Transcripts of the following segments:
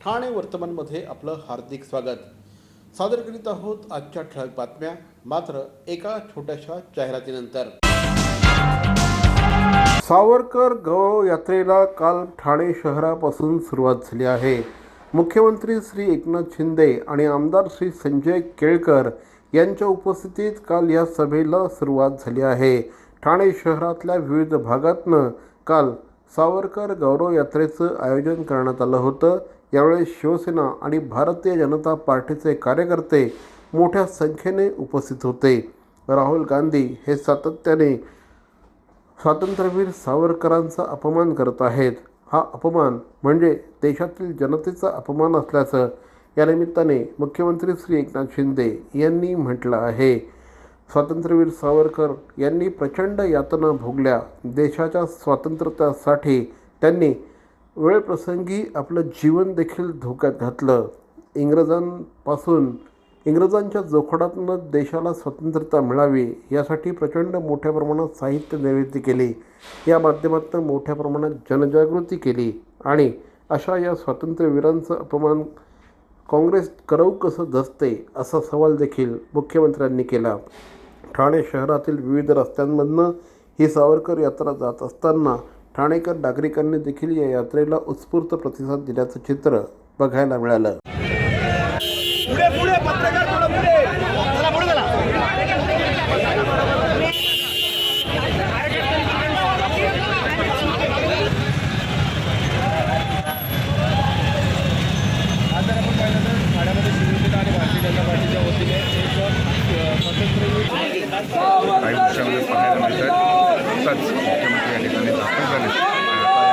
ठाणे वर्तमानमध्ये आपलं हार्दिक स्वागत. सादर करीत आहोत आजच्या ठळक बातम्या, मात्र एका छोट्याशा जाहिरातीनंतर. सावरकर गौरव यात्रेला काल ठाणे शहरापासून सुरुवात झाली आहे. मुख्यमंत्री श्री एकनाथ शिंदे आणि आमदार श्री संजय केळकर यांच्या उपस्थितीत काल या सभेला सुरुवात झाली आहे. ठाणे शहरातल्या विविध भागातनं काल सावरकर गौरव यात्रेचं आयोजन करण्यात आलं होतं. यावेळी शिवसेना आणि भारतीय जनता पार्टीचे कार्यकर्ते मोठ्या संख्येने उपस्थित होते. राहुल गांधी हे सातत्याने स्वातंत्र्यवीर सावरकरांचा अपमान करत आहेत. हा अपमान म्हणजे देशातील जनतेचा अपमान असल्याचं या निमित्ताने मुख्यमंत्री श्री एकनाथ शिंदे यांनी म्हटलं आहे. स्वातंत्र्यवीर सावरकर यांनी प्रचंड यातना भोगल्या. देशाच्या स्वातंत्र्यासाठी त्यांनी वेळप्रसंगी आपलं जीवन देखील धोक्यात घातलं. इंग्रजांच्या जोखडातून देशाला स्वतंत्रता मिळावी यासाठी प्रचंड मोठ्या प्रमाणात साहित्य निर्मिती केली. या माध्यमातून मोठ्या प्रमाणात जनजागृती केली आणि अशा या स्वातंत्र्यवीरांचा अपमान काँग्रेस करऊ कसं दसते असा सवाल देखील मुख्यमंत्र्यांनी केला. ठाणे शहरातील विविध रस्त्यांमधनं ही सावरकर यात्रा जात असताना ठाणेकर नागरिकांनी देखील या यात्रेला उत्स्फूर्त प्रतिसाद दिल्याचं चित्र बघायला मिळालं. काही दिवसामध्ये पाहायला मिळत आहेत. नुकताच मुख्यमंत्री या ठिकाणी दाखल झाले आणि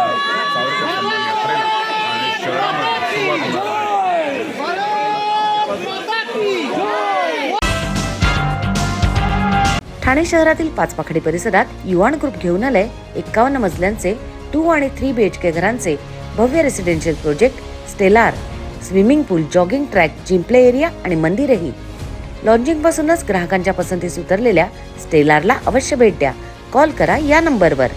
आता या सावरकर सन्मान यात्रेला आणि शहरामध्ये सुरुवात होणार आहे. ठाणे शहरातील पाचपाखडी परिसरात युवान ग्रुप घेऊन आलंय 51 मजल्यांचे 2 आणि 3 BHK घरांचे भव्य residential project Stellar. Swimming pool, jogging track, gym play area आणि मंदिरही. लॉन्चिंग पासूनच ग्राहकांच्या पसंतीस उतरलेल्या स्टेलारला अवश्य भेट द्या. कॉल करा या नंबरवर.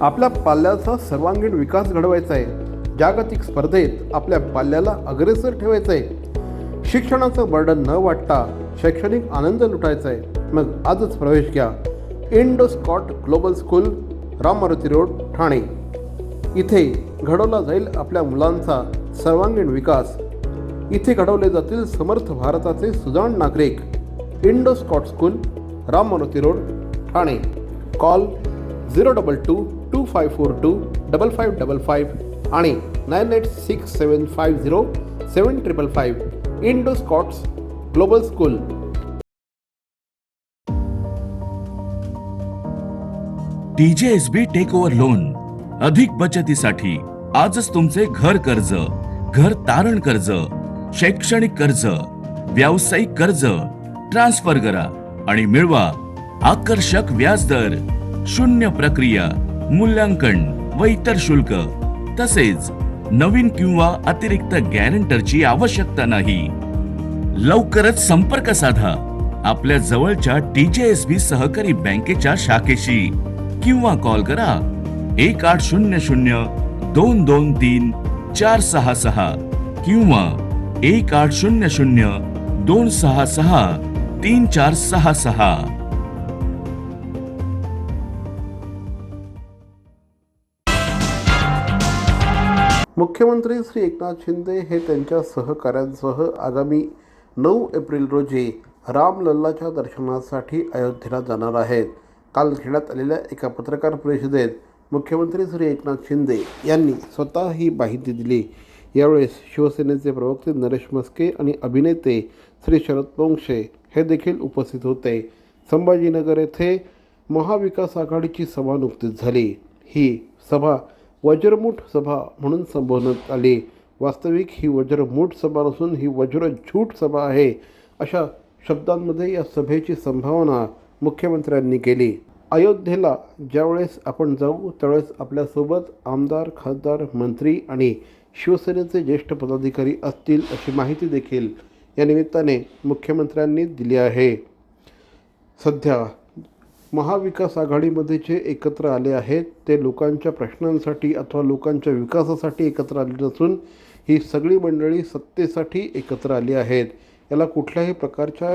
आपल्या पाल्याचा सर्वांगीण विकास घडवायचा आहे. जागतिक स्पर्धेत आपल्या पाल्याला अग्रेसर ठेवायचं आहे. शिक्षणाचं बर्डन न वाटता शैक्षणिक आनंद लुटायचा आहे. मग आजच प्रवेश घ्या Indo Scot global school, Ram Maruti road, Thane. इथे घडवला जाईल आपल्या मुलांचा सर्वांगीण विकास. इथे घडवले जातील समर्थ भारताचे सुजाण नागरिक. Indo Scot school, Ram Maruti road, Thane. Call 022-2542-5555 आणि 9867507555. Indo Scots global school. TJSB take over loan. अधिक बचतीसाठी आजच तुमचे घर कर्ज, घर तारण कर्ज, शैक्षणिक कर्ज, व्यावसायिक कर्ज ट्रान्सफर करा आणि मिळवा आकर्षक व्याजदर, 0 प्रक्रिया, मूल्यांकन व इतर शुल्क. तसेच नवीन किंवा अतिरिक्त गॅरंटरची आवश्यकता नाही. लवकरच संपर्क साधा आपल्या जवळच्या TJSB सहकारी बँकेच्या शाखेशी किंवा कॉल करा 1800-223-466 किंवा 1800-266-3466. मुख्यमंत्री श्री एकनाथ शिंदे हे त्यांच्या सहकाऱ्यांसह आगामी 9 एप्रिल रोजी रामलल्लाच्या दर्शनासाठी अयोध्येला जाणार आहेत. काल घेण्यात आलेल्या एका पत्रकार परिषदेत मुख्यमंत्री श्री एकनाथ शिंदे यांनी स्वतः ही माहिती दिली. यावेळेस शिवसेनेचे प्रवक्ते नरेश मस्के आणि अभिनेते श्री शरद पोंक्षे हे देखील उपस्थित होते. संभाजीनगर येथे महाविकास आघाडीची सभा नुकतीच झाली. ही सभा वज्रमूठ सभा म्हणून संबोधण्यात आली. वास्तविक ही वज्रमूठ सभा नसून ही वज्रझूट सभा आहे अशा शब्दांमध्ये या सभेची संभावना मुख्यमंत्र्यांनी केली. अयोध्येला ज्यावेळेस आपण जाऊ त्यावेळेस आपल्यासोबत आमदार, खासदार, मंत्री आणि शिवसेनेचे ज्येष्ठ पदाधिकारी असतील अशी माहिती देखील या निमित्ताने मुख्यमंत्र्यांनी दिली आहे. सध्या महाविकास आघाडीमध्ये जे एकत्र आले आहेत ते लोकांच्या प्रश्नांसाठी अथवा लोकांच्या विकासासाठी एकत्र आली नसून ही सगळी मंडळी सत्तेसाठी एकत्र आली आहेत. याला कुठल्याही प्रकारच्या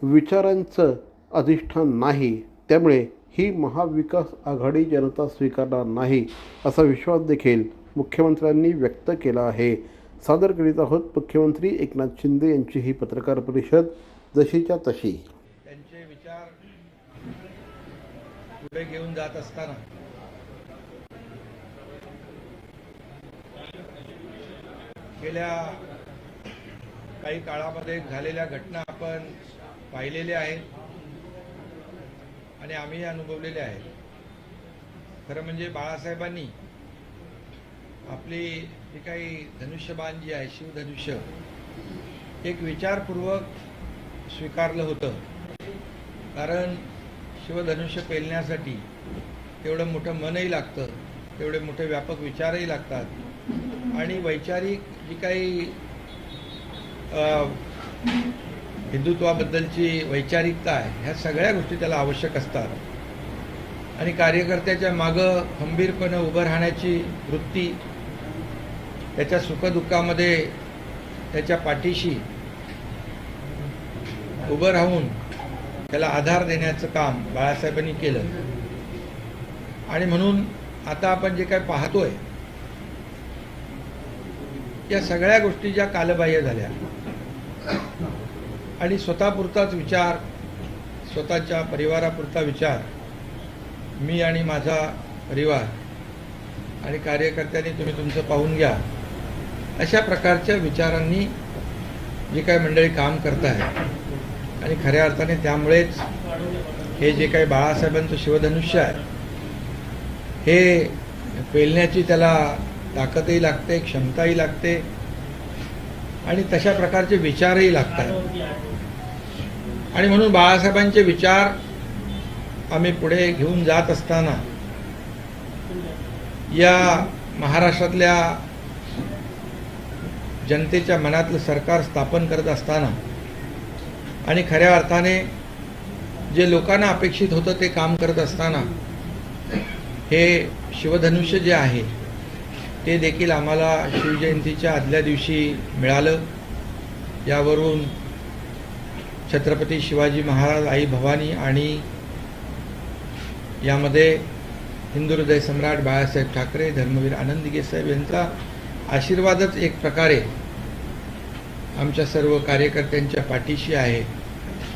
विचारांचं अधिष्ठान नाही. त्यामुळे ही महाविकास आघाडी जनता स्वीकारणार नाही असा विश्वास देखील मुख्यमंत्र्यांनी व्यक्त केला आहे. सादर करीत आहोत मुख्यमंत्री एकनाथ शिंदे यांची ही पत्रकार परिषद जशीच्या तशी. त्यांचे विचार पुढे घेऊन जात असताना गेल्या काही काळामध्ये झालेल्या घटना आपण पाहिलेल्या आहेत आणि आम्ही अनुभवलेले आहेत. खरं म्हणजे बाळासाहेबांनी आपली जी काही धनुष्यबाण जी आहे शिवधनुष्य एक विचारपूर्वक स्वीकारलं होतं. कारण शिवधनुष्य पेलण्यासाठी तेवढं मोठं मनही लागतं, तेवढे मोठे व्यापक विचारही लागतात आणि वैचारिक जी काही हिंदुत्वाबद्दलची वैचारिकता आहे ह्या सगळ्या गोष्टी त्याला आवश्यक असतात आणि कार्यकर्त्याच्या मागं खंबीरपणे उभं राहण्याची वृत्ती, त्याच्या सुखदुःखामध्ये त्याच्या पाठीशी उभं राहून त्याला आधार देण्याचं काम बाळासाहेबांनी केलं. आणि म्हणून आता आपण जे काय पाहतोय या सगळ्या गोष्टी ज्या कालबाह्य झाल्या आणि स्वतःपुरताच विचार, स्वतःच्या परिवारापुरता विचार, मी आणि माझा परिवार आणि कार्यकर्त्यांनी तुम्ही तुमचं पाहून घ्या, अशा प्रकारच्या विचारांनी जी काही मंडळी काम करत आहे आणि खऱ्या अर्थाने त्यामुळेच हे जे काही बाळासाहेबांचं शिवधनुष्य आहे हे पेलण्याची त्याला ताकदही लागते, क्षमताही लागते आणि तशा प्रकारचे विचारही लागतात. आणि म्हणून बाळासाहेबांचे विचार आम्ही पुढे घेऊन जात असताना या महाराष्ट्रातल्या जनतेच्या मनातलं सरकार स्थापन करत असताना आणि खऱ्या अर्थाने जे लोकांना अपेक्षित होतं ते काम करत असताना हे शिवधनुष्य जे आहे ते देखील आम्हाला शिवजयंतीच्या आदल्या दिवशी मिळालं. यावरून छत्रपती शिवाजी महाराज, आई भवानी आणि यामध्ये हिंदू हृदय सम्राट बाळासाहेब ठाकरे, धर्मवीर आनंदीगे साहेब यांचा आशीर्वादच एक प्रकारे आमच्या सर्व कार्यकर्त्यांच्या पाठीशी आहे,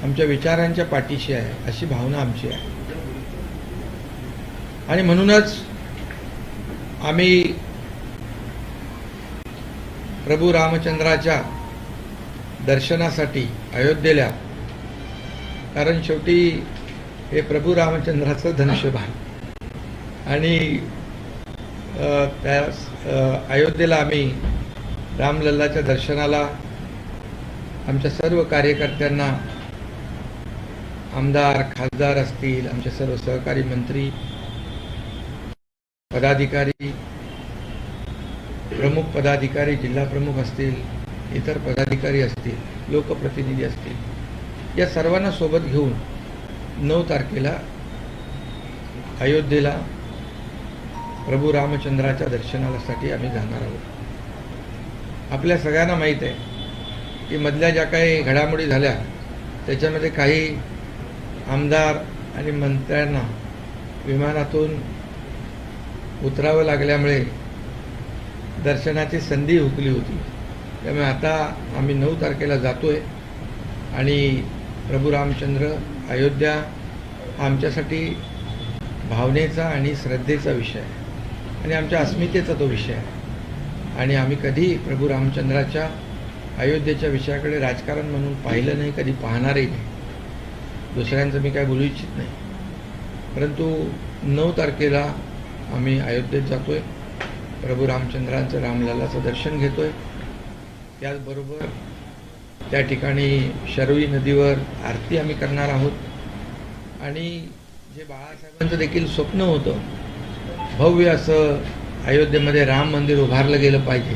आमच्या विचारांच्या पाठीशी आहे, अशी भावना आमची आहे. आणि म्हणूनच आम्ही प्रभू रामचंद्राच्या दर्शनासाठी अयोध्येला, कारण शेवटी हे प्रभू रामचंद्राचं धनुष्यबाण आणि त्या अयोध्येला आम्ही रामलल्लाच्या दर्शनाला आमच्या सर्व कार्यकर्त्यांना, आमदार खासदार असतील, आमचे सर्व सहकारी मंत्री, पदाधिकारी, प्रमुख पदाधिकारी, जिल्हा प्रमुख असतील, इतर पदाधिकारी असतील, लोकप्रतिनिधी असतील, या सर्वांना सोबत घेऊन 9 तारखेला अयोध्येला प्रभू रामचंद्राच्या दर्शनासाठी आम्ही जाणार आहोत. आपल्या सगळ्यांना माहीत आहे की मधल्या ज्या काही घडामोडी झाल्या त्याच्यामध्ये काही आमदार आणि मंत्र्यांना विमानातून उतरावं लागल्यामुळे दर्शनाची संधी हुकली होती. त्यामुळे आता आम्ही 9 तारखेला जातोय आणि प्रभू रामचंद्र अयोध्या हा आमच्यासाठी भावनेचा आणि श्रद्धेचा विषय आहे आणि आमच्या अस्मितेचा तो विषय आहे. आणि आम्ही कधी प्रभू रामचंद्राच्या अयोध्येच्या विषयाकडे राजकारण म्हणून पाहिलं नाही, कधी पाहणारही नाही. दुसऱ्यांचं मी काय बोलू इच्छित नाही, परंतु 9 तारखेला आम्ही अयोध्येत जातोय, प्रभू रामचंद्रांचं, रामलल्लाचं दर्शन घेतोय. त्याचबरोबर त्या ठिकाणी शरवी नदीवर आरती आम्ही करणार आहोत आणि जे बाळासाहेबांचं देखील स्वप्न होतं भव्य असं अयोध्येमध्ये राम मंदिर उभारलं गेलं पाहिजे,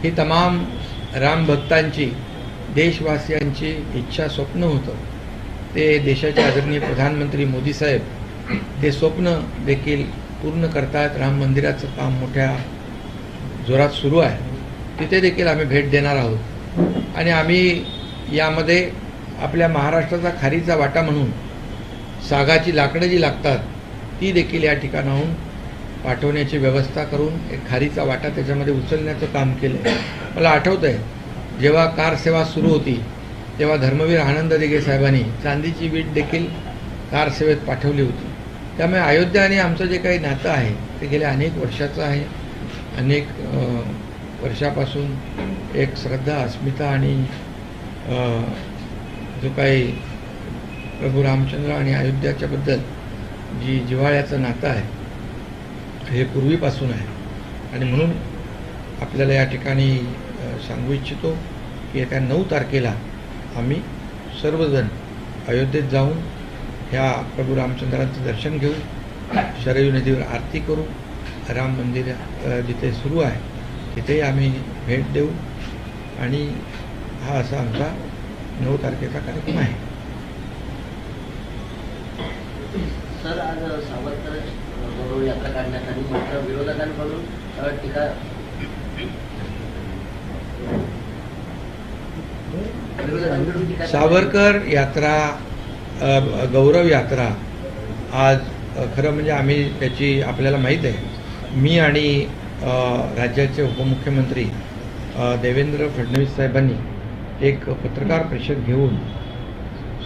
ही तमाम राम भक्तांची, देशवासियांची इच्छा, स्वप्न होतं. ते देशाचे आदरणीय प्रधानमंत्री मोदी साहेब ते स्वप्न देखील पूर्ण करतायत. राम मंदिराचं काम मोठ्या जोरात सुरू आहे. तिथे देखील आम्ही भेट देणार आहोत आणि आम्ही यामध्ये आपल्या महाराष्ट्राचा खारीचा वाटा म्हणून सागाची लाकडं जी लागतात ती देखील या ठिकाणाहून पाठवण्याची व्यवस्था करून एक खारीचा वाटा त्याच्यामध्ये उचलण्याचं काम केलं आहे. मला आठवतं आहे जेव्हा कार सेवा सुरू होती तेव्हा धर्मवीर आनंद दिघे साहेबांनी चांदीची वीट देखील कार सेवेत पाठवली होती. त्यामुळे अयोध्या आणि आमचं जे काही नातं आहे ते गेल्या अनेक वर्षाचं आहे. अनेक वर्षापासून एक श्रद्धा, अस्मिता आणि जो काही प्रभू रामचंद्र आणि अयोध्याच्याबद्दल जी जिव्हाळ्याचं नातं आहे हे पूर्वीपासून आहे. आणि म्हणून आपल्याला या ठिकाणी सांगू इच्छितो की येत्या 9 तारखेला आम्ही सर्वजण अयोध्येत जाऊन ह्या प्रभू रामचंद्रांचं दर्शन घेऊ, शरयू नदीवर आरती करू, राम मंदिर जिथे सुरू आहे तिथेही आम्ही भेट देऊ आणि हा असा आमचा 9 तारखेचा कार्यक्रम आहे. सर, आज सावरकर गौरव यात्रा काढण्यात आणि मात्र विरोधकांकडून टीका सावरकर यात्रा गौरव यात्रा आज खरं म्हणजे आम्ही त्याची आपल्याला माहीत आहे. मी आणि राज्याचे उपमुख्यमंत्री देवेंद्र फडणवीस साहेबांनी एक पत्रकार परिषद घेऊन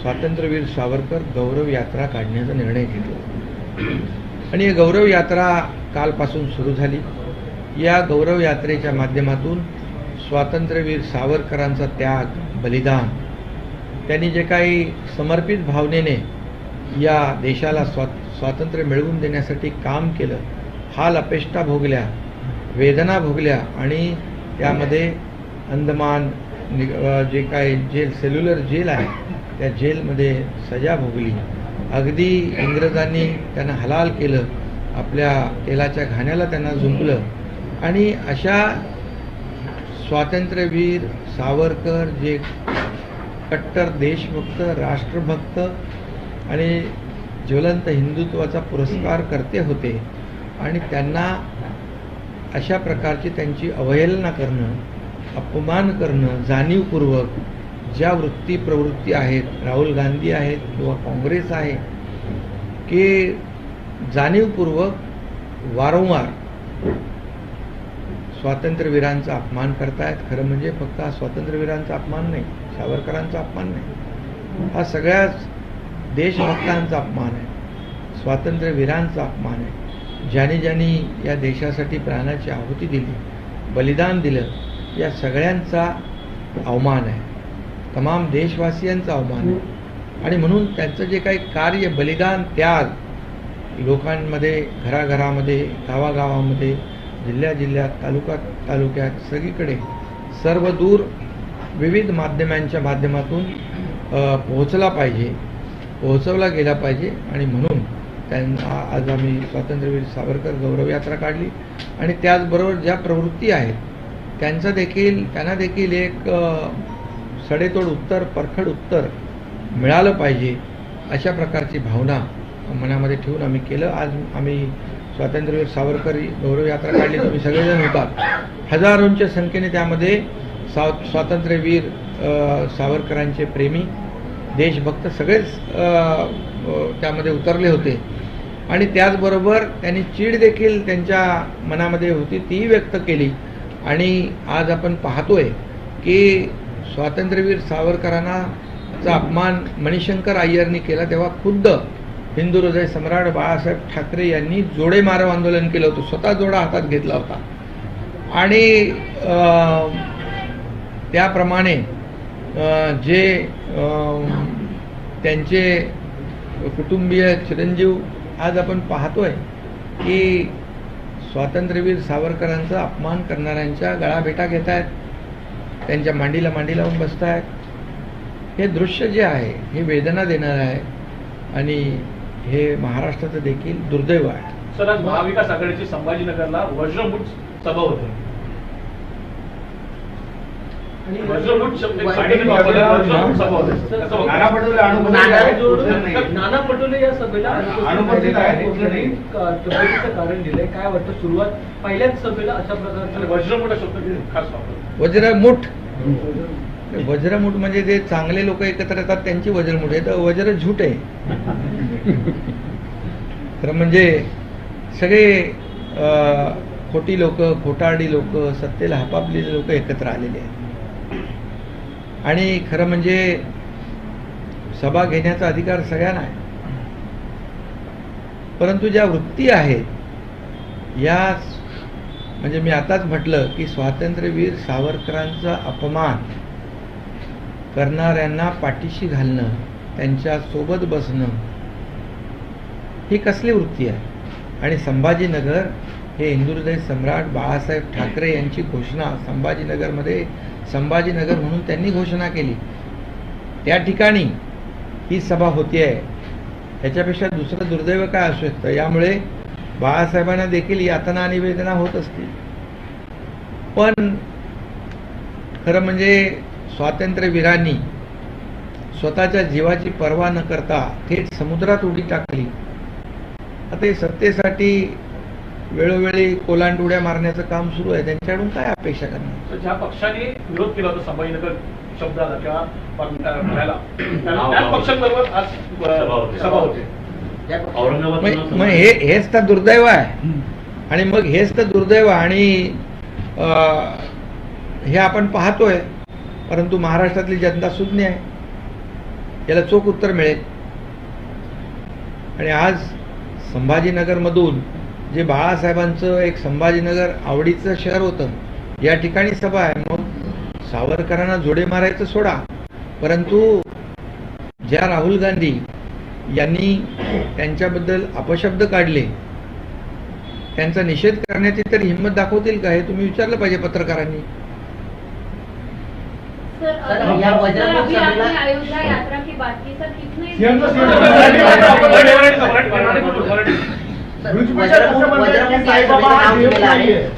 स्वातंत्र्यवीर सावरकर गौरव यात्रा काढण्याचा निर्णय घेतला आणि ही गौरव यात्रा कालपासून सुरू झाली. या गौरव यात्रेच्या माध्यमातून स्वातंत्र्यवीर सावरकरांचा त्याग, बलिदान, त्यांनी जे काही समर्पित भावनेने या देशाला स्वातंत्र्य मिळवून देण्यासाठी काम केलं, हाल अपेष्टा भोगल्या, वेदना भोगल्या आणि त्यामध्ये अंदमान जे काही जेल, सेल्युलर जेल आहे त्या जेलमध्ये सजा भोगली. अगदी इंग्रजांनी त्यांना हलाल केलं, आपल्या तेलाच्या घाण्याला त्यांना झुंपलं आणि अशा स्वातंत्र्यवीर सावरकर जे कट्टर देशभक्त, राष्ट्रभक्त आणि ज्वलंत हिंदुत्वाचा पुरस्कार करते होते आणि त्यांना अशा प्रकारची त्यांची अवहेलना करणं, अपमान करणं, जाणीवपूर्वक ज्या वृत्ती प्रवृत्ती आहेत, राहुल गांधी आहेत किंवा काँग्रेस आहे की जाणीवपूर्वक वारंवार स्वातंत्र्यवीरांचा अपमान करतायत. खरं म्हणजे फक्त हा स्वातंत्र्यवीरांचा अपमान नाही, सावरकरांचा अपमान नाही, हा सगळ्याच देशभक्तांचा अपमान आहे, स्वातंत्र्यवीरांचा अपमान आहे. ज्यांनी या देशासाठी प्राणाची आहुती दिली, बलिदान दिलं, या सगळ्यांचा अवमान आहे, तमाम देशवासियांचा अवमान आहे. आणि म्हणून त्यांचं जे काही कार्य, बलिदान, त्याग लोकांमध्ये, घराघरामध्ये, गावागावामध्ये, जिल्ह्यात, तालुक्यात सगळीकडे सर्वदूर विविध माध्यमांच्या माध्यमातून पोहोचवला गेला पाहिजे. आणि म्हणून आज आम्ही स्वातंत्र्यवीर सावरकर गौरव यात्रा काढली आणि त्याचबरोबर ज्या प्रवृत्ती आहेत त्यांना देखील एक सडेतोड उत्तर, परखड उत्तर मिळालं पाहिजे अशा प्रकारची भावना मनामध्ये ठेवून आम्ही केलं. आज आम्ही स्वातंत्र्यवीर सावरकर गौरव यात्रा काढली. तुम्ही सगळेजण होतात, हजारोंच्या संख्येने त्यामध्ये स्वातंत्र्यवीर सावरकरांचे प्रेमी, देशभक्त सगळेच त्यामध्ये उतरले होते आणि त्याचबरोबर त्यांनी चीड देखील त्यांच्या मनामध्ये होती, तीही व्यक्त केली. आणि आज आपण पाहतोय की स्वातंत्र्यवीर सावरकरांचा अपमान मणिशंकर अय्यरनी केला तेव्हा खुद्द हिंदू हृदय सम्राट बाळासाहेब ठाकरे यांनी जोडे मारव आंदोलन केलं होतं, स्वतः जोडा हातात घेतला होता. आणि त्याप्रमाणे जे त्यांचे कुटुंबीय चिरंजीव आज आपण पाहतोय की स्वातंत्र्यवीर सावरकरांचा अपमान करणाऱ्यांच्या गळाभेटा घेत आहेत, त्यांच्या मांडीला मांडी लावून बसत आहेत. हे दृश्य जे आहे हे वेदना देणारं आहे आणि हे महाराष्ट्राचं देखील दुर्दैव आहे. सर, आज महाविकास आघाडीची संभाजीनगरला वज्रमुठ सभा होते. वज्रमूठ शब्द नाना पटोले या सभेला तब्येतीचं कारण दिलंय. काय वाटतं सुरुवात पहिल्याच सभेला अशा प्रकारचं वज्रमूठ शब्द खास वापर. वज्रमुठ वज्रमुठ म्हणजे जे चांगले लोक एकत्र येतात त्यांची वज्रमुठ आहे, तर वज्र झूट आहे. तर म्हणजे सगळे खोटी लोक, खोटारडी लोक, सत्तेला हपापलेले लोक एकत्र आलेले आहेत. आणि खरं म्हणजे सभा घेण्याचा अधिकार सगळ्यांना आहे, परंतु ज्या वृत्ती आहेत या, म्हणजे मी आताच म्हटलं की स्वातंत्र्यवीर सावरकरांचा अपमान करणाऱ्यांना पाठीशी घालणं, त्यांच्या सोबत बसणं, ही कसली वृत्ती आहे. आणि संभाजीनगर हे हिंदुहृदय सम्राट बाळासाहेब ठाकरे यांची घोषणा, संभाजीनगरमध्ये संभाजीनगर म्हणून त्यांनी घोषणा केली, त्या ठिकाणी ही सभा होती आहे. ह्याच्यापेक्षा दुसरं दुर्दैव काय असू शकतं. यामुळे बाळासाहेबांना देखील यातना आणि वेदना होत असतील. पण खरं म्हणजे स्वातंत्र्यवीरांनी स्वतःच्या जीवाची पर्वा न करता थेट समुद्रात उडी टाकली. आता हे सत्तेसाठी वेळोवेळी कोलांटुड्या मारण्याचं काम सुरू आहे. त्यांच्याकडून काय अपेक्षा करणार. ज्या पक्षाने विरोध केला होता संभाजीनगर शब्दाला किंवा म्हणायला, त्याच पक्षांबरोबर आज सभा होते. मग हेच तर दुर्दैव आहे. आणि मग हेच तर दुर्दैव आणि हे आपण पाहतोय. परंतु महाराष्ट्रातली जनता सुज्ञ आहे, याला चोख उत्तर मिळेल. आणि आज संभाजीनगरमधून जे बाळासाहेबांचं एक संभाजीनगर आवडीचं शहर होतं, या ठिकाणी सभा आहे. मग सावरकरांना जोडे मारायचं सोडा, परंतु ज्या राहुल गांधी यांनी त्यांच्याबद्दल अपशब्द काढले, त्यांचा निषेध करण्याची तरी हिंमत दाखवतील का, हे तुम्ही विचारलं पाहिजे पत्रकारांनी. या वज्रमूठ सभेला अयोध्या यात्रा की बात की सर कितने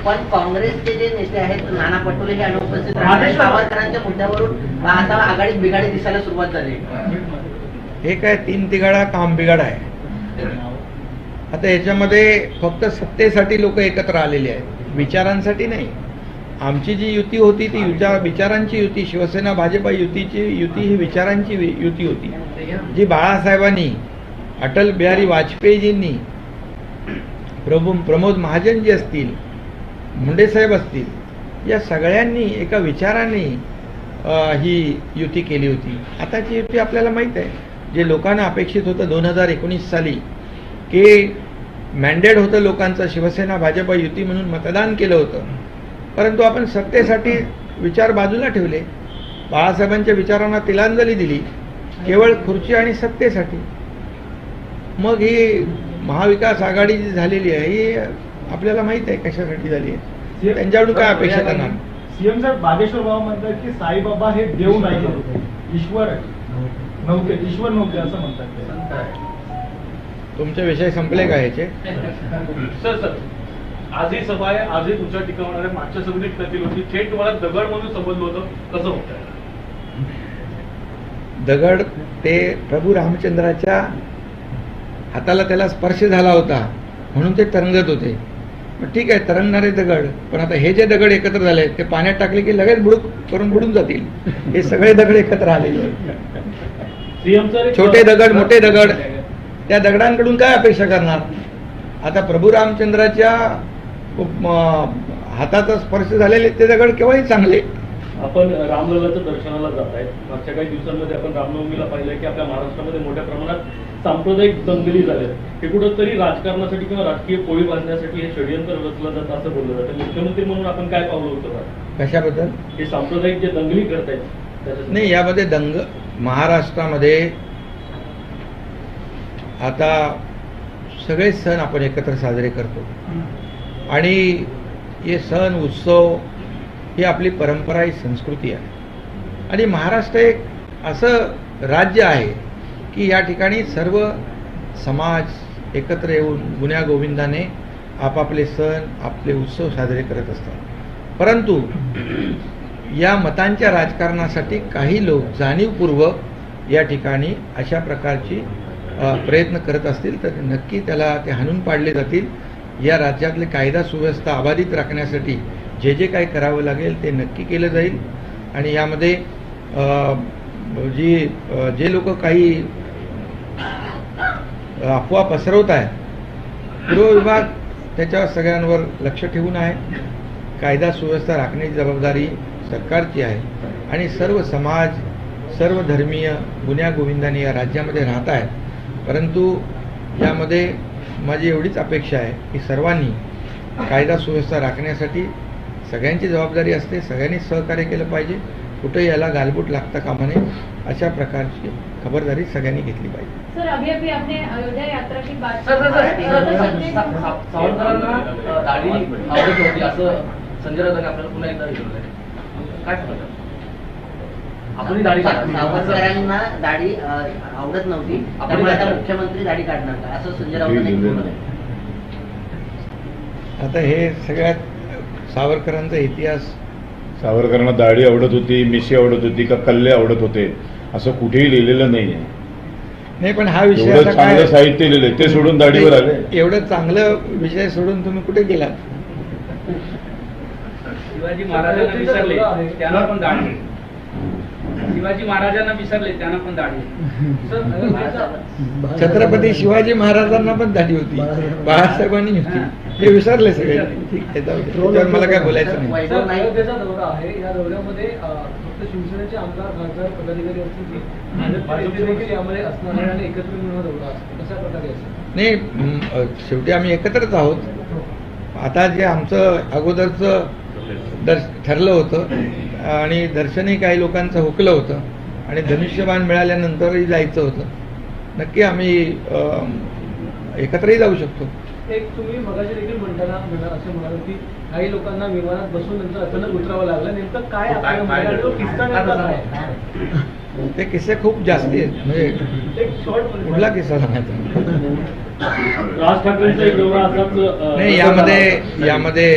पण काँग्रेसचे जे नेते आहेत नाना पटोले हे अनुपस्थित राहिले. सावरकरांच्या मुद्द्यावरून आता आघाडीत बिघाडी दिसायला सुरुवात झाली. हे काय तीन तिघाडा काम बिघाडा आहे. आता याच्यामध्ये फक्त सत्तेसाठी लोक एकत्र आलेले आहेत, विचारांसाठी नाही. आमची जी युती होती ती विचारांची युती, शिवसेना भाजपा युतीची युती ही विचारांची युती होती, जी बाळासाहेबांनी, अटल बिहारी वाजपेयीजींनी, प्रमोद महाजनजी असतील, मुंडेसाहेब असतील, या सगळ्यांनी एका विचाराने ही युती केली होती. आताची युती आपल्याला माहीत आहे. जे लोकांना अपेक्षित होतं 2019 साली की मॅन्डेट होतं लोकांचं, शिवसेना भाजपा युती म्हणून मतदान केलं होतं, परंतु आपण सत्तेसाठी विचार बाजूला ठेवले, बाळासाहेबांच्या विचारांना तिलांजली दिली केवळ खुर्ची आणि सत्तेसाठी. मग ही महाविकास आघाडी जी झालेली आहे ही आपल्याला माहित आहे कशासाठी झाली आहे. त्यांच्याकडून काय अपेक्षा करणार. सीएम साहेब बागेश्वर बाबा म्हणतात की साईबाबा हे देव नाही, ईश्वर नव्हते, ईश्वर नव्हते असं म्हणतात. तुमचे विषय संपले का याचे. सर आजही सभा आहे, आजही तुमच्या टीका होणार आहे. मागच्या सभेत करतील होती, थेट तुम्हाला दगड म्हणून संबोधलं होतं, कसं होतं. दगड ते प्रभू रामचंद्राच्या हाताला त्याला स्पर्श झाला होता म्हणून ते तरंगत होते. मग ठीक आहे, तरंगणारे दगड. पण आता हे जे दगड एकत्र झाले ते पाण्यात टाकले की लगेच बुडूक करून बुडून जातील. हे सगळे दगड एकत्र आलेले आहेत. छोटे दगड, मोठे दगड, त्या दगडांकडून काय अपेक्षा करणार. आता प्रभू रामचंद्राच्या हाताचा स्पर्श झालेले ते दगड केव्हाही चांगले. आपण रामलल्लाच्या दर्शनाला जात आहे. मागच्या काही दिवसांमध्ये आपण रामनवमीला पाहिलं की आपल्या महाराष्ट्रामध्ये मोठ्या प्रमाणात सांप्रदायिक दंगली झाल्या. हे कुठंतरी राजकारणासाठी किंवा राजकीय पोळी बांधण्यासाठी हे षडयंत्र रचलं जातं असं बोललं जातं. मुख्यमंत्री म्हणून आपण काय पावलं होतं कशाबद्दल. हे सांप्रदायिक जे दंगली करतायत नाही, यामध्ये महाराष्ट्रामध्ये आता सगळे सण आपण एकत्र साजरे करतो आणि हे सण उत्सव ही आपली परंपरा, ही संस्कृती आहे. आणि महाराष्ट्र एक असं राज्य आहे की या ठिकाणी सर्व समाज एकत्र येऊन गुण्यागोविंदाने आपापले सण, आपले उत्सव साजरे करत असतात. परंतु या मतांच्या राजकारणासाठी काही लोक जाणीवपूर्वक या ठिकाणी अशा प्रकारची प्रयत्न करत असतील तर नक्की त्याला ते हाणून पाडले जातील. या राज्यातली कायदा सुव्यवस्था अबाधित राखण्यासाठी जे जे काही करावं लागेल ते नक्की केलं जाईल. आणि यामध्ये जे लोक काही अफवा पसरवत आहेत गृह विभाग त्याच्यावर सगळ्यांवर लक्ष ठेवून आहे. कायदा सुव्यवस्था राखण्याची जबाबदारी सरकारची आहे आणि सर्व समाज सर्व धर्मीय गुण्यागोविंदाने या राज्यामध्ये राहत आहेत. परंतु यामध्ये माझी एवढीच अपेक्षा आहे की सर्वांनी कायदा सुव्यवस्था राखण्यासाठी सगळ्यांची जबाबदारी असते. सगळ्यांनी सहकार्य केलं पाहिजे. कुठे याला गालबोट लागता कामा नये अशा प्रकारची खबरदारी सगळ्यांनी घेतली पाहिजे. सर अभी आपने अयोध्या यात्रा की बात सावरकरांना दाढी आवडत होती असं संजय राऊतांनी आपल्याला पुन्हा एकदा विचारलं काय सांगता? आपण दाढी सावरकरांना दाढी आवडत नव्हती त्यामुळे आता मुख्यमंत्री दाढी काढणार का असं संजय राऊतांनी म्हटलं. आता हे सगळ्यात सावरकरांचा इतिहास, सावरकरांना दाढी आवडत होती, मिशी आवडत होती का कल्ले आवडत होते असं कुठेही लिहिलेलं नाही आहे. नाही पण हा विषय एवढं आता चांगलं काय साहित्य लिहिलंय ते सोडून दाढीवर आले. एवढं चांगलं विषय सोडून तुम्ही कुठे गेला? शिवाजी महाराजांना विसरले त्यांना पण दाढी. शिवाजी महाराजांना विसरले त्यांना पण दाढी. छत्रपती शिवाजी महाराजांना पण दाढी होती, बाळासाहेबांनी होती, हे विसरले सगळे. ठीक आहे, जाऊ दे. त्याच्यावर मला काय बोलायचं नाही. अयोध्येचा दौरा आहे. या दौऱ्यामध्ये फक्त शिवसेनेचे आमदार खासदार पदाधिकारी असतील की देखील यामध्ये असणार आहे आणि एकत्र मिळून दौरा असतो कशा प्रकारे असतो? नाही, शेवटी आम्ही एकत्रच आहोत. आता जे आमचं अगोदरचं ठरलं होतं आणि दर्शनही काही लोकांचं हुकलं होतं आणि धनुष्यबाण मिळाल्यानंतरही जायचं होतं. नक्की आम्ही एकत्रही जाऊ शकतो. एक तुम्ही मगाशी देखील म्हणताना असं म्हणाल की काही लोकांना विमानात बसून नंतर अचानक उतरावं लागलं, नेमकं काय आपल्याला म्हणाला तो किस्सा नेमका काय? ते किस्से खूप जास्ती आहेत. म्हणजे एक शॉर्ट कुठला किस्सा सांगायचा? राज ठाकरेंचा एक दौरा असाच नाही, यामध्ये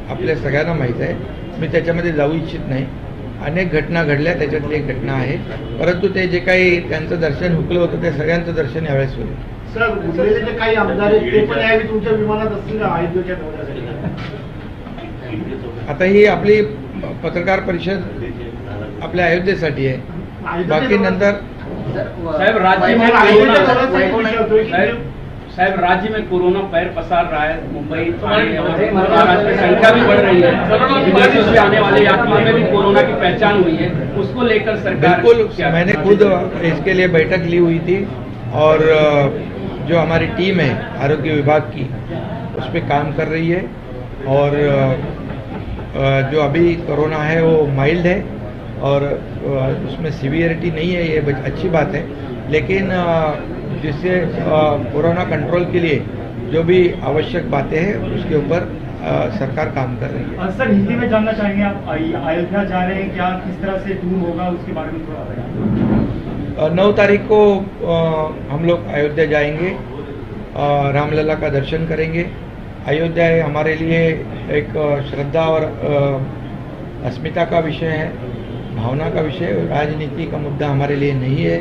आपल्या सगळ्यांना माहीत आहे. मी त्याच्यामध्ये जाऊ इच्छित नाही. अनेक घटना घडल्या, त्याच्यातली एक घटना आहे. परंतु ते जे काही त्यांचं दर्शन हुकलं होतं ते सगळ्यांचं दर्शन यावेळेस होईल. सर, उरलेले जे काही आमदार आहेत ते पण यावेळी तुमच्या विमानात असतील अयोध्येच्या दौऱ्यासाठी? आता ही आपली पत्रकार परिषद आपल्या अयोध्येसाठी आहे. बाकी नंतर साहेब राज्य में साहब राज्य में कोरोना पैर पसार रहा है. मुंबई महाराष्ट्र की संख्या भी बढ़ रही है. विदेशों से आने वाले यात्रियों में भी कोरोना की पहचान हुई है. उसको लेकर सरकार बिल्कुल, मैंने खुद इसके लिए बैठक ली हुई थी और जो हमारी टीम है आरोग्य विभाग की उस पर काम कर रही है. और जो अभी कोरोना है वो माइल्ड है और उसमें सीवियरिटी नहीं है, ये अच्छी बात है. लेकिन जिससे कोरोना कंट्रोल के लिए जो भी आवश्यक बातें हैं उसके ऊपर सरकार काम कर रही है. सर, हिंदी में जानना चाहेंगे आप अयोध्या जा रहे हैं, क्या किस तरह से टूर होगा उसके बारे में थोड़ा बताइए. 9 तारीख को हम लोग अयोध्या जाएंगे, रामलला का दर्शन करेंगे. अयोध्या हमारे लिए एक श्रद्धा और अस्मिता का विषय है, भावना का विषय, राजनीति का मुद्दा हमारे लिए नहीं है.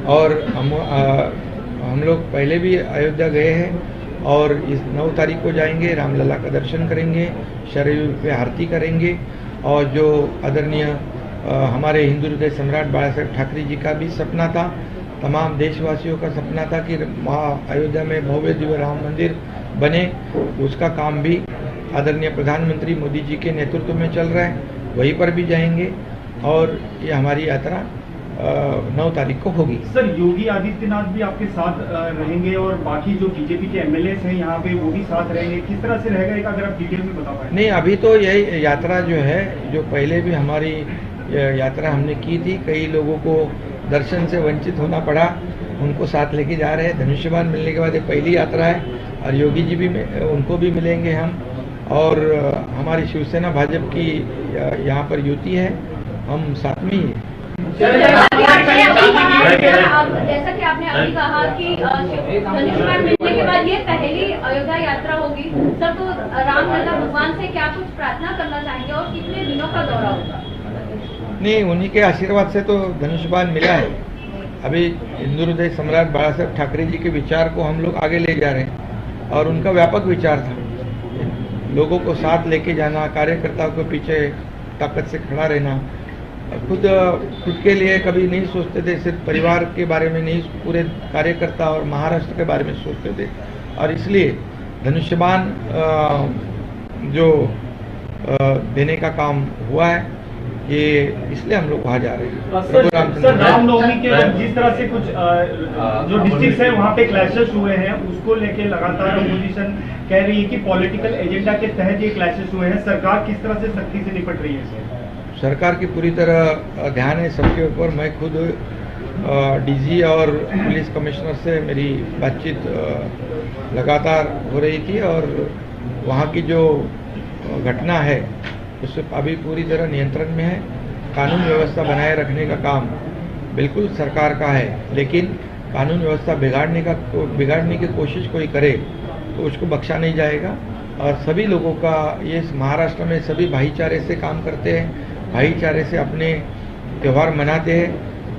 और हम लोग पहले भी अयोध्या गए हैं और इस 9 तारीख को जाएंगे, रामलला का दर्शन करेंगे, शरयू पे आरती करेंगे. और जो आदरणीय हमारे हिंदू हृदय सम्राट बाला साहेब ठाकरे जी का भी सपना था, तमाम देशवासियों का सपना था कि अयोध्या में भव्य दिव्य राम मंदिर बने. उसका काम भी आदरणीय प्रधानमंत्री मोदी जी के नेतृत्व में चल रहा है. वहीं पर भी जाएंगे और ये हमारी यात्रा 9 तारीख को होगी. सर, योगी आदित्यनाथ भी आपके साथ रहेंगे और बाकी जो बीजेपी के एमएलए हैं यहाँ पे वो भी साथ रहेंगे, किस तरह से रहेगा एक अगर आप डिटेल में बता पाए? नहीं, अभी तो यही यात्रा जो है, जो पहले भी हमारी यात्रा हमने की थी, कई लोगों को दर्शन से वंचित होना पड़ा, उनको साथ लेके जा रहे हैं. धनुष्यबाण मिलने के बाद ये पहली यात्रा है और योगी जी भी उनको भी मिलेंगे हम. और हमारी शिवसेना भाजपा की यहाँ पर युति है, हम साथ में ही हैं. जैसा कि आपने अभी कहा कि धनुष्यबाण मिलने के बाद ये पहली अयोध्या यात्रा होगी सर, तो रामलला भगवान से क्या कुछ प्रार्थना करना चाहेंगे और कितने दिनों का दौरा होगा? नहीं, उन्हीं के आशीर्वाद से तो धनुष्यबाण मिला है। अभी हिंदू हृदय सम्राट बाला साहेब ठाकरे जी के विचार को हम लोग आगे ले जा रहे हैं और उनका व्यापक विचार था, लोगों को साथ लेके जाना, कार्यकर्ताओं के पीछे ताकत से खड़ा रहना। खुद के लिए कभी नहीं सोचते थे, सिर्फ परिवार के बारे में नहीं, पूरे कार्यकर्ता और महाराष्ट्र के बारे में सोचते थे। और इसलिए धनुष्यबाण जो देने का काम हुआ है, ये इसलिए हम लोग वहाँ जा रहे हैं। सर, रामनवमी के वक्त जिस तरह से कुछ जो डिस्ट्रिक्ट है वहाँ पे क्लैशेस हुए हैं, उसको लेके लगातार अपोजिशन कह रही है कि पॉलिटिकल एजेंडा के तहत ये क्लैशेस हुए हैं। सरकार किस तरह से सख्ती से निपट रही है? सरकार की पूरी तरह ध्यान है सबके ऊपर। मैं खुद डीजी और पुलिस कमिश्नर से मेरी बातचीत लगातार हो रही थी और वहाँ की जो घटना है उससे अभी पूरी तरह नियंत्रण में है। कानून व्यवस्था बनाए रखने का काम बिल्कुल सरकार का है, लेकिन कानून व्यवस्था बिगाड़ने की कोशिश कोई करे तो उसको बख्शा नहीं जाएगा। और सभी लोगों का, ये महाराष्ट्र में सभी भाईचारे से काम करते हैं, भाईचारे से अपने त्यौहार मनाते हैं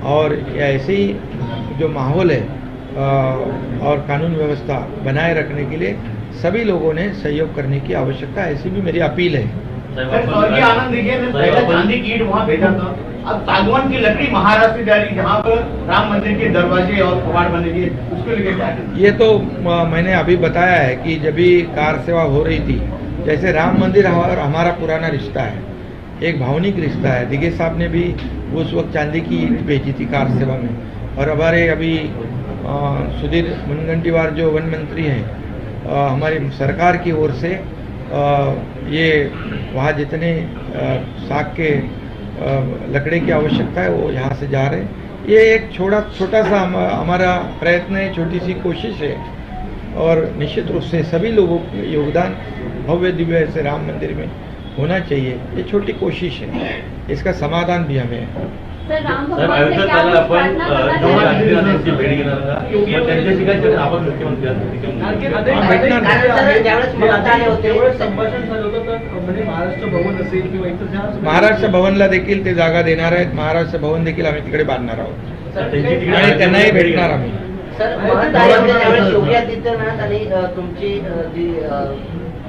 और ऐसे ही जो माहौल है और कानून व्यवस्था बनाए रखने के लिए सभी लोगों ने सहयोग करने की आवश्यकता है, ऐसी भी मेरी अपील है। आनंद देखिए, पहले चांदी की ईंट वहाँ भेजा था, अब सागवान की लकड़ी महाराष्ट्र से जा रही, जहाँ पर राम मंदिर के दरवाजे और कबाड़ बनेंगे, उसको लेकर क्या है? ये तो मैंने अभी बताया है कि जब भी कार सेवा हो रही थी, जैसे राम मंदिर और हमारा पुराना रिश्ता है, एक भावनिक रिश्ता है। दिगे साहब ने भी उस वक्त चांदी की ईंट भेजी थी कार सेवा में, और हमारे अभी सुधीर मुनगंटीवार जो वन मंत्री हैं, हमारी सरकार की ओर से ये वहाँ जितने साग के लकड़े की आवश्यकता है वो यहाँ से जा रहे हैं। ये एक छोटा सा हमारा प्रयत्न है, छोटी सी कोशिश है और निश्चित रूप से सभी लोगों का योगदान भव्य दिव्य ऐसे राम मंदिर में होना चाहिए। ये छोटी कोशिश है, इसका समाधान भी हमें है। सर, राम भगवान से क्या कुछ प्रार्थना करना महाराष्ट्र भवनला देखील ते जागा देणार आहेत। महाराष्ट्र भवन देखील आम्ही तिकडे बांधणार आहोत आणि त्यांनाही भेटणार आम्ही। सर, महंत आयोगाच्या ज्यावेळेस योगी आदित्यनाथ आणि तुमची जी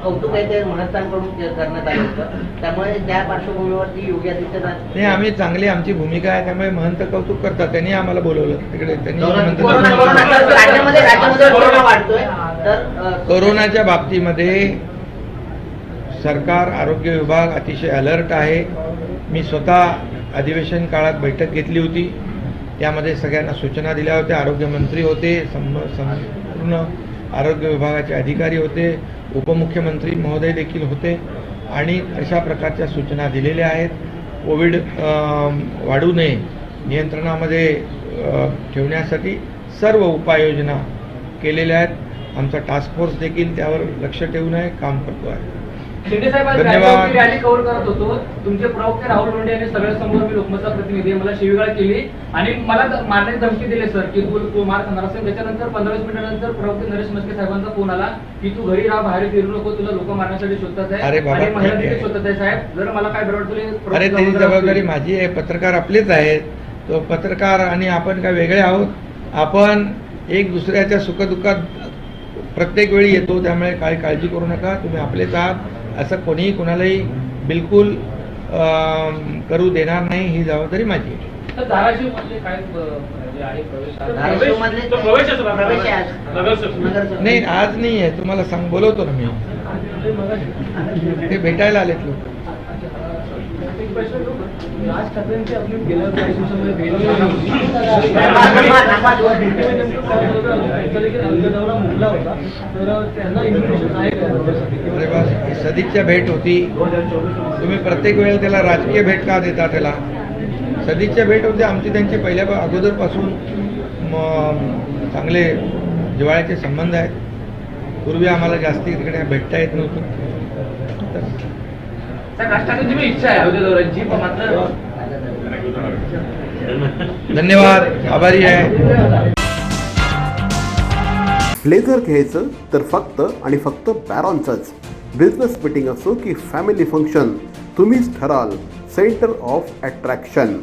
कौतुक आहे ते महंतांकडून करण्यात आलं होतं, त्यामुळे त्या पार्श्वभूमीवरती योगी आदित्यनाथ नाही, आम्ही चांगली आमची भूमिका आहे, त्यामुळे महंत कौतुक करतात। त्यांनी आम्हाला बोलवलं तिकडे, त्यांनी राज्यामध्ये कोरोना वाढतोय, तर कोरोनाच्या बाबतीमध्ये सरकार, आरोग्य विभाग अतिशय अलर्ट आहे। मी स्वतः अधिवेशन काळात बैठक घेतली होती, त्यामध्ये सगळ्यांना सूचना दिल्या होत्या। आरोग्यमंत्री होते, संपूर्ण आरोग्य विभागाचे अधिकारी होते, उपमुख्यमंत्री महोदय देखील होते आणि अशा प्रकारच्या सूचना दिलेल्या आहेत। कोविड वाढू नये, नियंत्रणामध्ये ठेवण्यासाठी सर्व उपाययोजना केलेल्या आहेत। आमचा टास्क फोर्स देखील त्यावर लक्ष ठेवून आहे, काम करतो आहे। शिंदे साहेब, धन्यवाद। रॅली कव्हर करत होतो, तुमचे प्रवक्ते राहुल मुंडे यांनी सगळ्यासमोर मी लोकमतचा प्रतिनिधी आहे, मला शिवीगाळ केली आणि मला मारण्याची धमकी दिली सर, की तू मार खाणार असेल। त्याच्यानंतर 15-20 मिनिटानंतर प्रवक्ते नरेश मस्के साहेबांचा फोन आला की तू घरी राहा, बाहेर फिरू नको, तुला लोक मारण्यासाठी शोधतात आहे आणि महिला देखील शोधतात आहे। साहेब, जर मला काय बरोबर, अरे त्याची जबाबदारी माझी आहे, पत्रकार आपलेच आहेत, तो पत्रकार आणि आपण काय वेगळे आहोत? आपण एक दुसऱ्याच्या सुखदुःखात प्रत्येक वेळी येतो, त्यामुळे काही काळजी करू नका, तुम्ही आपलेच आहात, असं कोणीही कोणालाही बिलकुल करू देणार नाही, ही जबाबदारी माझी आहे। धाराशिव मधले काय नाही, आज नाही आहे, तुम्हाला बोलवतो ना मी, ते भेटायला आलेत लोक। राज ठाकरेंची आपली गेल्या काही दिवसांमध्ये मुकला होता, तर त्यांना इन्व्हिटेशन आहे का? अरे बस, सदिच्छा भेट होती, तुम्ही प्रत्येक वेळेला त्याला राजकीय भेट का देता? त्याला सदिच्छा भेट होती आमची त्यांची पहिल्या अगोदरपासून चांगले जिव्हाळ्याचे संबंध आहेत। पूर्वी आम्हाला जास्ती तिकडे भेटता येत नव्हतं। राष्ट्रपतींची भी इच्छा आहे अयोध्या दौऱ्याची, पण मात्र धन्यवाद, आभारी आहे। ब्लेझर घ्यायचं तर फक्त आणि फक्त बॅरॉनचंच। बिझनेस मीटिंग असो की फॅमिली फंक्शन, तुम्हीच ठराल। Centre of attraction.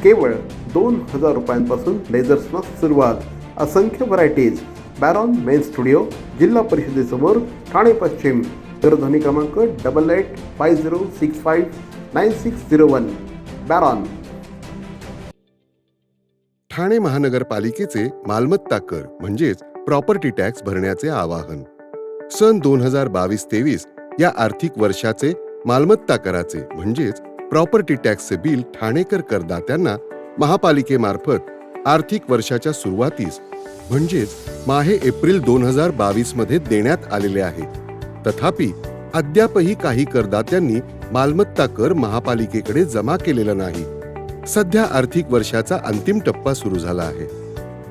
केवळ 2000 रुपयांपासून ब्लेझर्सना सुरुवात. असंख्य व्हरायटीज. बॅरॉन मेन स्टुडिओ, जिल्हा परिषदेसमोर, ठाणे पश्चिम. दूरध्वनी क्रमांक 8850659601. बॅरॉन. ठाणे महानगरपालिकेचे मालमत्ता कर म्हणजेच प्रॉपर्टी टॅक्स भरण्याचे आवाहन. सन 2022-23 या आर्थिक वर्षाचे मालमत्ता कराचे म्हणजेच प्रॉपर्टी टॅक्सचे बिल ठाणेकर करदात्यांना महापालिकेमार्फत आर्थिक वर्षाच्या सुरुवातीस म्हणजेच माहे एप्रिल 2022 मध्ये देण्यात आलेले आहे. तथापि अद्यापही काही करदात्यांनी मालमत्ता कर महापालिकेकडे जमा केलेला नाही. सध्या आर्थिक वर्षाचा अंतिम टप्पा सुरू झाला आहे.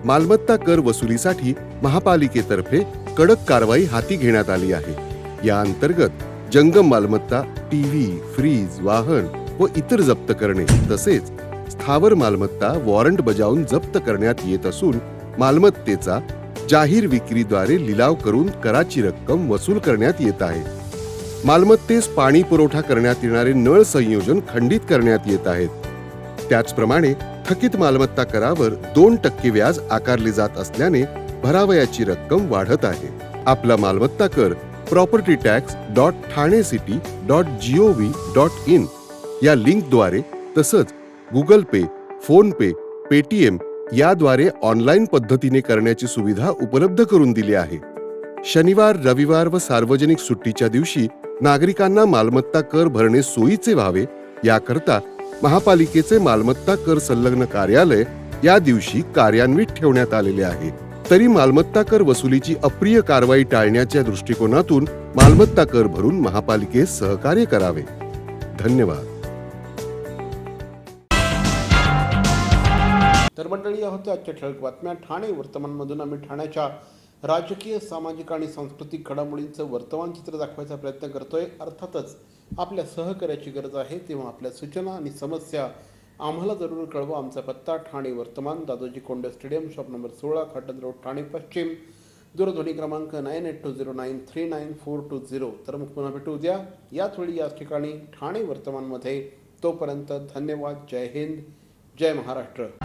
मालमत्ता कर वसुलीसाठी महापालिकेतर्फे कडक कारवाई हाती घेण्यात आली आहे. या अंतर्गत जंगम मालमत्ता, टीव्ही, फ्रीज, वाहन व इतर जप्त करणे तसेच स्थावर मालमत्ता वॉरंट बजावून जप्त करण्यात येत असून मालमत्तेचा जाहीर विक्रीद्वारे लिलाव करून कराची रक्कम वसूल करण्यात येत आहे. मालमत्तेस पाणी पुरवठा करण्यात येणारे नळ संयोजन खंडित करण्यात येत आहेत. त्याचप्रमाणे थकीत मालमत्ता करावर 2% व्याज आकारले जात असल्याने भरावयाची रक्कम वाढत आहे. आपला मालमत्ता कर propertytax.thanecity.gov.in या लिंकद्वारे तसंच गुगल पे, फोन पे, पेटीएम याद्वारे ऑनलाईन पद्धतीने करण्याची सुविधा उपलब्ध करून दिली आहे. शनिवार, रविवार व सार्वजनिक सुट्टीच्या दिवशी नागरिकांना मालमत्ता कर भरणे सोयीचे व्हावे याकरता महापालिकेचे मालमत्ता कर संलग्न कार्यालय या दिवशी कार्यान्वित ठेवण्यात आलेले आहे. तरी मालमत्ता कर वसुलीची अप्रिय कारवाई टाळण्याच्या दृष्टिकोनातून मालमत्ता कर भरून महापालिकेस सहकार्य करावे. धन्यवाद. तर मंडळी, या होत्या आजच्या ठळक बातम्या. ठाणे वर्तमानमधून आम्ही ठाण्याच्या राजकीय, सामाजिक आणि सांस्कृतिक घडामोडींचं वर्तमान चित्र दाखवायचा प्रयत्न करतोय. अर्थातच आपल्या सहकार्याची गरज आहे, तेव्हा आपल्या सूचना आणि समस्या आम्हाला जरूर कळवा. आमचा पत्ता ठाणे वर्तमान, Dadoji Konde stadium, shop number 16, cotton road, Thane पश्चिम. दूरध्वनी क्रमांक 9820939420. तर मग पुन्हा भेटू उद्या याच वेळी याच ठिकाणी ठाणे वर्तमानमध्ये. तोपर्यंत धन्यवाद. जय हिंद, जय महाराष्ट्र.